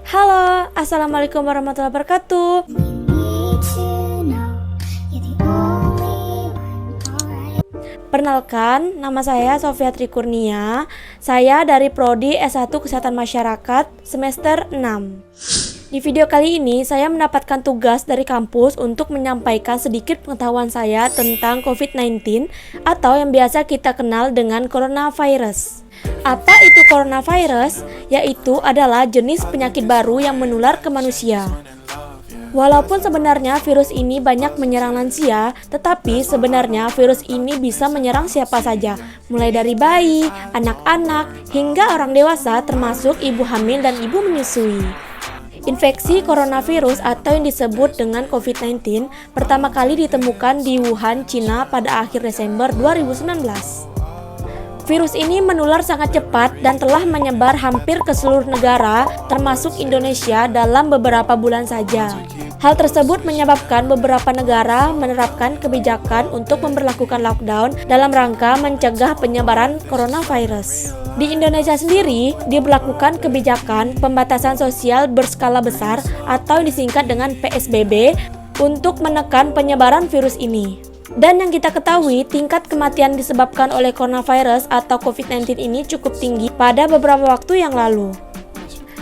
Halo, Assalamualaikum warahmatullahi wabarakatuh. Perkenalkan, nama saya Sofia Trikurnia. Saya dari Prodi S1 Kesehatan Masyarakat semester 6. Di video kali ini, saya mendapatkan tugas dari kampus untuk menyampaikan sedikit pengetahuan saya tentang COVID-19 atau yang biasa kita kenal dengan coronavirus. Apa itu coronavirus? Yaitu adalah jenis penyakit baru yang menular ke manusia. Walaupun sebenarnya virus ini banyak menyerang lansia, tetapi sebenarnya virus ini bisa menyerang siapa saja, mulai dari bayi, anak-anak, hingga orang dewasa termasuk ibu hamil dan ibu menyusui. Infeksi coronavirus atau yang disebut dengan COVID-19 pertama kali ditemukan di Wuhan, Cina pada akhir Desember 2019. Virus ini menular sangat cepat dan telah menyebar hampir ke seluruh negara, termasuk Indonesia dalam beberapa bulan saja. Hal tersebut menyebabkan beberapa negara menerapkan kebijakan untuk memberlakukan lockdown dalam rangka mencegah penyebaran coronavirus. Di Indonesia sendiri, diberlakukan kebijakan pembatasan sosial berskala besar atau disingkat dengan PSBB untuk menekan penyebaran virus ini. Dan yang kita ketahui, tingkat kematian disebabkan oleh coronavirus atau COVID-19 ini cukup tinggi pada beberapa waktu yang lalu.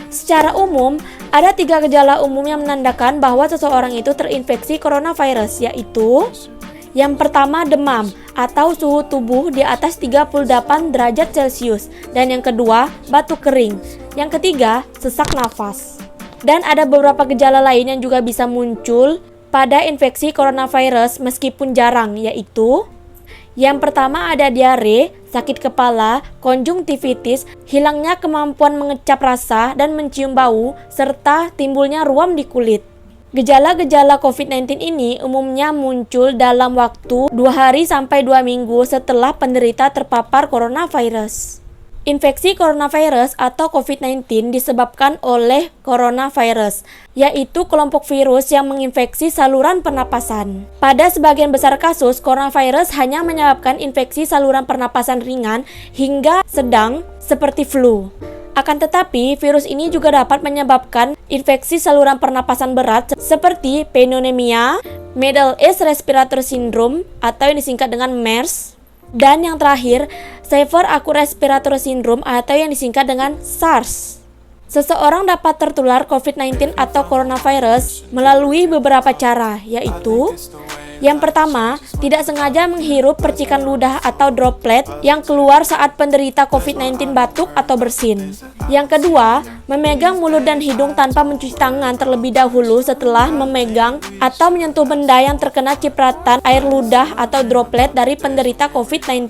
Secara umum, ada 3 gejala umum yang menandakan bahwa seseorang itu terinfeksi coronavirus, yaitu yang pertama demam atau suhu tubuh di atas 38 derajat Celcius, dan yang kedua batuk kering, yang ketiga sesak nafas. Dan ada beberapa gejala lain yang juga bisa muncul pada infeksi coronavirus meskipun jarang, yaitu yang pertama ada diare, sakit kepala, konjungtivitis, hilangnya kemampuan mengecap rasa dan mencium bau, serta timbulnya ruam di kulit. Gejala-gejala COVID-19 ini umumnya muncul dalam waktu 2 hari sampai 2 minggu setelah penderita terpapar coronavirus. Infeksi coronavirus atau COVID-19 disebabkan oleh coronavirus, yaitu kelompok virus yang menginfeksi saluran pernapasan. Pada sebagian besar kasus, coronavirus hanya menyebabkan infeksi saluran pernapasan ringan hingga sedang seperti flu. Akan tetapi, virus ini juga dapat menyebabkan infeksi saluran pernapasan berat seperti pneumonia, Middle East Respiratory Syndrome atau yang disingkat dengan MERS, dan yang terakhir, Severe Acute Respiratory Syndrome atau yang disingkat dengan SARS. Seseorang dapat tertular COVID-19 atau coronavirus melalui beberapa cara, yaitu yang pertama, tidak sengaja menghirup percikan ludah atau droplet yang keluar saat penderita COVID-19 batuk atau bersin. Yang kedua, memegang mulut dan hidung tanpa mencuci tangan terlebih dahulu setelah memegang atau menyentuh benda yang terkena cipratan air ludah atau droplet dari penderita COVID-19.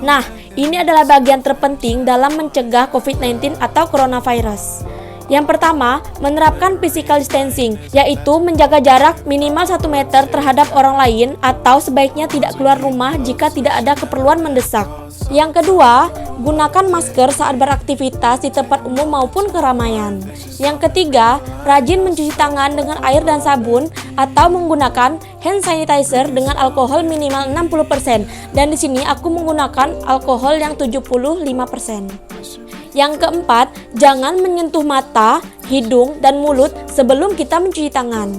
Nah, ini adalah bagian terpenting dalam mencegah COVID-19 atau coronavirus. Yang pertama, menerapkan physical distancing, yaitu menjaga jarak minimal 1 meter terhadap orang lain atau sebaiknya tidak keluar rumah jika tidak ada keperluan mendesak. Yang kedua, gunakan masker saat beraktivitas di tempat umum maupun keramaian. Yang ketiga, rajin mencuci tangan dengan air dan sabun atau menggunakan hand sanitizer dengan alkohol minimal 60%, dan di sini aku menggunakan alkohol yang 75%. Yang keempat, jangan menyentuh mata, hidung, dan mulut sebelum kita mencuci tangan.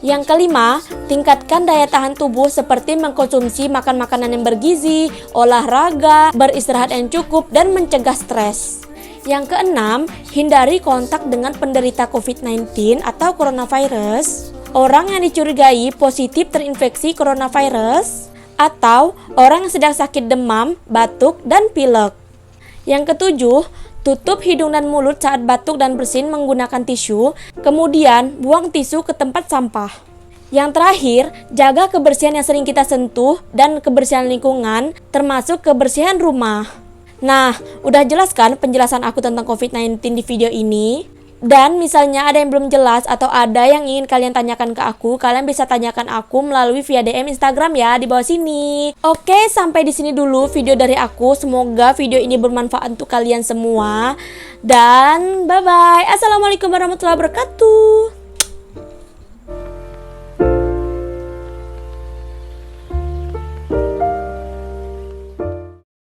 Yang kelima, tingkatkan daya tahan tubuh seperti mengkonsumsi makan makanan yang bergizi, olahraga, beristirahat yang cukup, dan mencegah stres. Yang keenam, hindari kontak dengan penderita COVID-19 atau coronavirus, orang yang dicurigai positif terinfeksi coronavirus, atau orang yang sedang sakit demam, batuk, dan pilek. Yang ketujuh, tutup hidung dan mulut saat batuk dan bersin menggunakan tisu, kemudian buang tisu ke tempat sampah. Yang terakhir, jaga kebersihan yang sering kita sentuh dan kebersihan lingkungan, termasuk kebersihan rumah. Nah, udah jelas kan penjelasan aku tentang COVID-19 di video ini? Dan misalnya ada yang belum jelas atau ada yang ingin kalian tanyakan ke aku, kalian bisa tanyakan aku melalui via DM Instagram ya di bawah sini. Oke, sampai di sini dulu video dari aku. Semoga video ini bermanfaat untuk kalian semua. Dan bye-bye. Assalamualaikum warahmatullahi wabarakatuh.